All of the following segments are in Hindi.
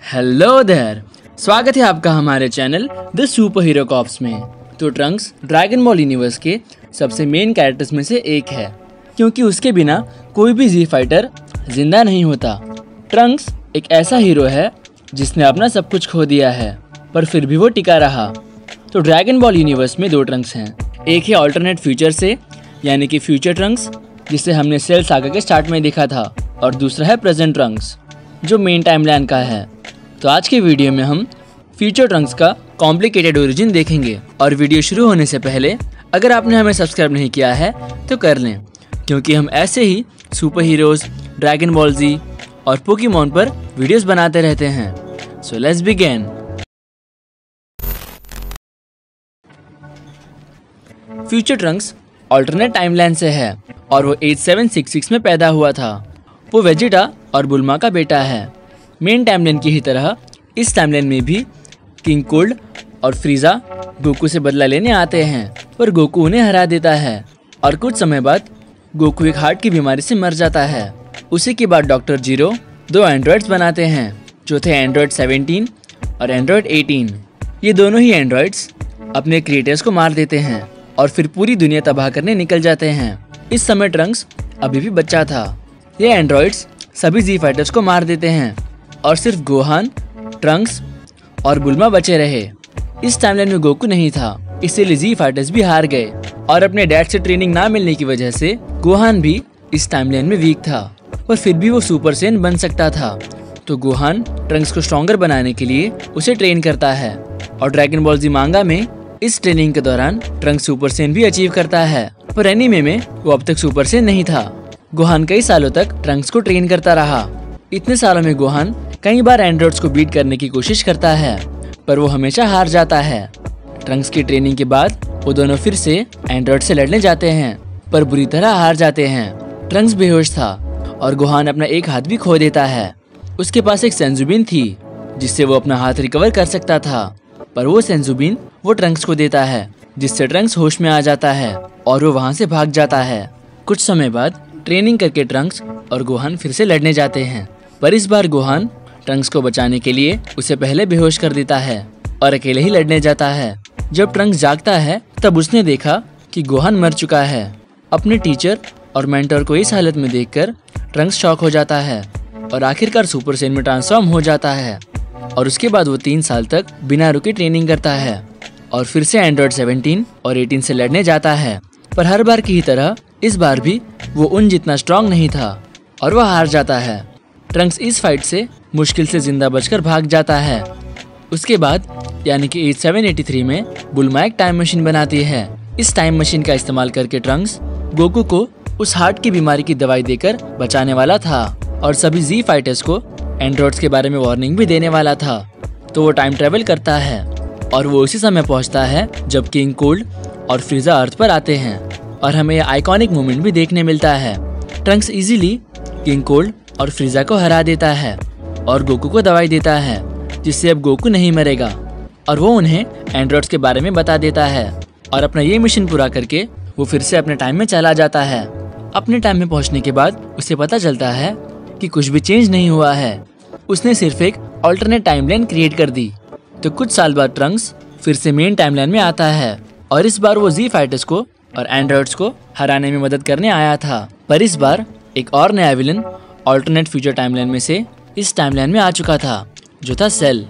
हेलो देयर, स्वागत है आपका हमारे channel the super hero cops में। तो ट्रंक्स ड्रैगन बॉल यूनिवर्स के सबसे मेन कैरेक्टर्स में से एक है, क्योंकि उसके बिना कोई भी जी फाइटर जिंदा नहीं होता। ट्रंक्स एक ऐसा हीरो है जिसने अपना सब कुछ खो दिया है, पर फिर भी वो टिका रहा। तो ड्रैगन बॉल यूनिवर्स में दो ट्रंक्स हैं, एक है ऑल्टरनेट फ्यूचर से यानी कि फ्यूचर ट्रंक्स जिसे हमने सेल सागा के स्टार्ट में देखा था, और दूसरा है प्रेजेंट ट्रंक्स जो मेन टाइमलाइन का है। तो आज के वीडियो में हम फ्यूचर ट्रंक्स का कॉम्प्लिकेटेड ओरिजिन देखेंगे। और वीडियो शुरू होने से पहले अगर आपने हमें सब्सक्राइब नहीं किया है तो कर लें, क्योंकि हम ऐसे ही सुपर हीरोज, ड्रैगन बॉल जी और पोकेमॉन पर वीडियोस बनाते रहते हैं। So let's begin. Future Trunks alternate timeline से है और वो 8766 में पैदा हुआ था। वो वेजिटा और बुल्मा का बेटा है। मेन टाइमलाइन की ही तरह इस टाइमलाइन में भी किंग कोल्ड और फ्रीजा गोकू से बदला लेने आते हैं, पर गोकू उन्हें हरा देता है और कुछ समय बाद गोकू एक हार्ट की बीमारी से मर जाता है। उसी के बाद डॉक्टर जीरो दो एंड्रॉइड्स बनाते हैं जो थे एंड्रॉइड 17 और एंड्रॉइड 18। ये दोनों ही एंड्रॉइड्स अपने क्रिएटर्स को मार देते हैं और फिर पूरी दुनिया तबाह करने निकल जाते हैं। इस समय ट्रंक्स अभी भी बच्चा था। ये एंड्रॉइड्स सभी जी फाइटर्स को मार देते हैं और सिर्फ गोहान, ट्रंक्स और बुल्मा बचे रहे। इस टाइमलाइन में गोकू नहीं था, इसीलिए जी फाइटर्स भी हार गए और अपने डैड से ट्रेनिंग ना मिलने की वजह से गोहान भी इस टाइमलाइन में वीक था, पर फिर भी वो सुपर सेन बन सकता था। तो गोहान ट्रंक्स को स्ट्रॉन्गर बनाने के लिए उसे ट्रेन करता है और ड्रैगन बॉल जी मांगा में इस ट्रेनिंग के दौरान ट्रंक्स सुपर सेन भी अचीव करता है, पर एनीमे में वो अब तक सुपर सेन नहीं था। गोहान कई सालों तक ट्रंक्स को ट्रेन करता रहा। इतने सालों में गोहान कई बार एंड्रॉइड्स को बीट करने की कोशिश करता है, पर वो हमेशा हार जाता है। ट्रंक्स की ट्रेनिंग के बाद वो दोनों फिर से एंड्रॉइड से लड़ने जाते हैं, पर बुरी तरह हार जाते हैं। ट्रंक्स बेहोश था और गोहान अपना एक हाथ भी खो देता है। उसके पास एक सेंजुबिन थी जिससे वो अपना हाथ रिकवर कर सकता था, पर वो सेंजुबिन वो ट्रंक्स को देता है, जिससे ट्रंक्स होश में आ जाता है और वो वहाँ से भाग जाता है। कुछ समय बाद ट्रेनिंग करके ट्रंक्स और गोहान फिर से लड़ने जाते हैं, पर इस बार गोहान ट्रंक्स को बचाने के लिए उसे पहले बेहोश कर देता है और अकेले ही लड़ने जाता है। जब ट्रंक्स जागता है तब उसने देखा कि गोहान मर चुका है। अपने टीचर और मेंटर को इस हालत में देखकर ट्रंक्स शॉक हो जाता है और आखिरकार सुपर सेन में ट्रांसफॉर्म हो जाता है। और उसके बाद वो 3 साल तक बिना रुके ट्रेनिंग करता है और फिर से एंड्रॉइड 17 और 18 से लड़ने जाता है, पर हर बार की ही तरह इस बार भी वो उन जितना स्ट्रांग नहीं था और वह हार जाता है। ट्रंक्स इस फाइट से मुश्किल से जिंदा बचकर भाग जाता है। उसके बाद यानी कि 8783 में बुल्मा एक टाइम मशीन बनाती है। इस टाइम मशीन का इस्तेमाल करके ट्रंक्स गोकू को उस हार्ट की बीमारी की दवाई देकर बचाने वाला था और सभी जी फाइटर्स को एंड्रॉइड्स के बारे में वार्निंग भी देने वाला था। तो वो टाइम ट्रेवल करता है और वो उसी समय पहुंचता है जब किंग कोल्ड और फ्रीजा अर्थ पर आते हैं और हमें यह आइकॉनिक मोमेंट भी देखने मिलता है। ट्रंक्स इजीली किंग कोल्ड और फ्रीजा को हरा देता है और गोकू को दवाई देता है, जिससे अब गोकू नहीं मरेगा, और वो उन्हें एंड्रॉइड्स के बारे में बता देता है। और अपना ये मिशन पूरा करके वो फिर से अपने टाइम में चला जाता है। अपने टाइम में पहुंचने के बाद उसे पता चलता है कि कुछ भी चेंज नहीं हुआ है, उसने सिर्फ एक ऑल्टरनेट टाइमलाइन क्रिएट कर दी। तो कुछ साल बाद ट्रंक्स फिर से मेन टाइमलाइन में आता है और इस बार वो जी फाइटर्स को और एंड्रॉइड्स को हराने में मदद करने आया था, पर इस बार एक और नया विलन ऑल्टरनेट फ्यूचर टाइमलाइन में से इस टाइमलाइन में आ चुका था, जो था सेल।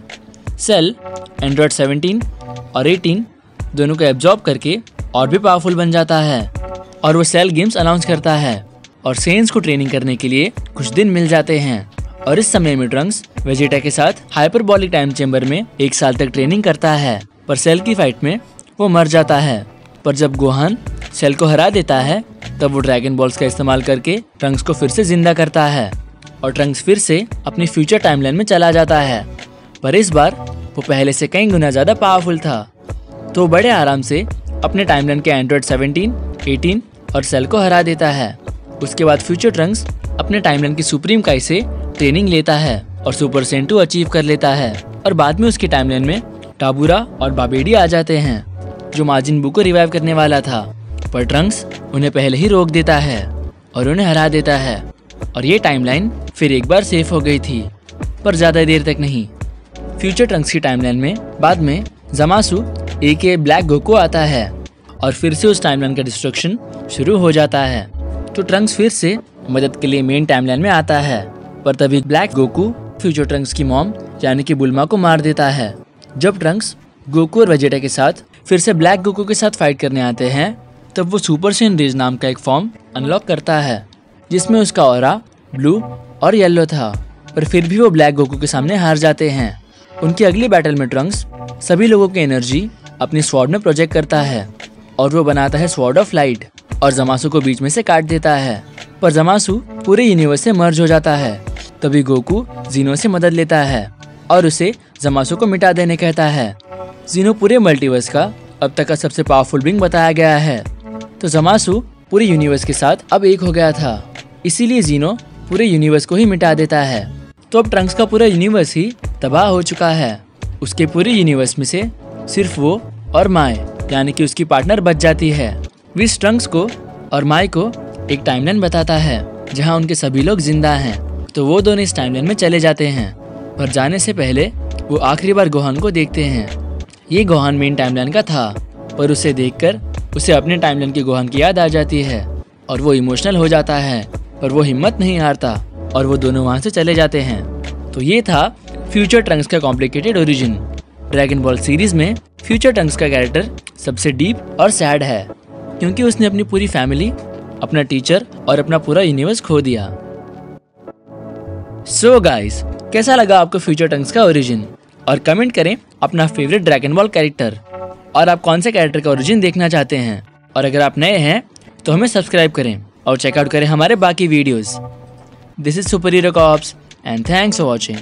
सेल एंड्रॉइड 17 और 18 दोनों को एब्जॉर्ब करके और भी पावरफुल बन जाता है और वो सेल गेम्स अनाउंस करता है और सेन्स को ट्रेनिंग करने के लिए कुछ दिन मिल जाते हैं। और इस समय में ट्रंक्स वेजिटा के साथ हाइपरबॉलिक टाइम चेंबर में 1 साल तक ट्रेनिंग करता है, पर सेल की फाइट में वो मर जाता है। पर जब गोहान सेल को हरा देता है तब वो ड्रैगन बॉल्स का इस्तेमाल करके ट्रंक्स को फिर से जिंदा करता है और ट्रंक्स फिर से अपनी फ्यूचर टाइमलाइन में चला जाता है, पर इस बार वो पहले से कई गुना ज्यादा पावरफुल था। तो बड़े आराम से अपने टाइमलाइन के एंड्रॉइड 17, 18 और सेल को हरा देता है। उसके बाद फ्यूचर ट्रंक्स अपने टाइमलाइन की सुप्रीम काई से ट्रेनिंग लेता है और सुपर सेन 2 अचीव कर लेता है, और बाद में उसकी टाइमलाइन में टाबूरा और बाबेडी आ जाते हैं जो माजिन बू को रिवाइव करने वाला था, पर ट्रंक्स उन्हें पहले ही रोक देता है और उन्हें हरा देता है और ये टाइमलाइन फिर एक बार सेफ हो गई थी, पर ज्यादा देर तक नहीं, फ्यूचर ट्रंक्स की टाइमलाइन में बाद में ज़मासु एके ब्लैक गोकू आता है और फिर से उस टाइमलाइन का डिस्ट्रक्शन शुरू हो जाता है। तो ट्रंक्स फिर से मदद के लिए मेन टाइमलाइन में आता है, पर तभी ब्लैक गोकू फ्यूचर ट्रंक्स की मॉम यानी कि बुल्मा को मार देता है। जब ट्रंक्स गोकू और वेजिटा के साथ फिर से ब्लैक गोकू के साथ फाइट करने आते हैं, तब वो सुपर सैयन रेज नाम का एक फॉर्म अनलॉक करता है जिसमें उसका ऑरा ब्लू और येलो था, पर फिर भी वो ब्लैक गोकू के सामने हार जाते हैं। उनकी अगली बैटल में ट्रंक्स सभी लोगों की एनर्जी अपनी स्वॉर्ड में प्रोजेक्ट करता है और वो बनाता है स्वॉर्ड ऑफ लाइट और ज़मासु को बीच में से काट देता है, पर ज़मासु पूरे यूनिवर्स से मर्ज हो जाता है। तभी गोकू जीनो से मदद लेता है और उसे ज़मासु को मिटा देने कहता है। जीनो पूरे मल्टीवर्स का अब तक का सबसे पावरफुल बीइंग बताया गया है, तो ज़मासु पूरे यूनिवर्स के साथ अब एक हो गया था, इसीलिए जीनो पूरे यूनिवर्स को ही मिटा देता है। तो अब ट्रंक्स का पूरा यूनिवर्स ही तबाह हो चुका है। उसके पूरे यूनिवर्स में से सिर्फ वो और माय यानी कि उसकी पार्टनर बच जाती है। विस ट्रंक्स को और माय को एक टाइमलाइन बताता है जहां उनके सभी लोग जिंदा हैं, तो वो दोनों इस टाइमलाइन में चले जाते हैं। पर जाने से पहले वो आखिरी बार गोहान को देखते हैं। ये गोहान मेन टाइमलाइन का था, पर उसे देखकर उसे अपने टाइमलाइन की गोहान की याद आ जाती है और वो इमोशनल हो जाता है, पर वो हिम्मत नहीं हारता और वो दोनों वहाँ से चले जाते हैं। तो ये था फ्यूचर ट्रंक्स का complicated origin. Dragon ball series में फ्यूचर ट्रंक्स का कैरेक्टर सबसे डीप और सैड है, क्योंकि उसने अपनी पूरी फैमिली, अपना टीचर और अपना पूरा यूनिवर्स खो दिया। सो गाइस, कैसा लगा आपको फ्यूचर ट्रंक्स का ओरिजिन? और कमेंट करें अपना फेवरेट ड्रैगन बॉल कैरेक्टर और आप कौन से कैरेक्टर का ओरिजिन देखना चाहते हैं। और अगर आप नए हैं तो हमें सब्सक्राइब करें और चेकआउट करें हमारे बाकी videos. This is super hero cops and thanks for watching.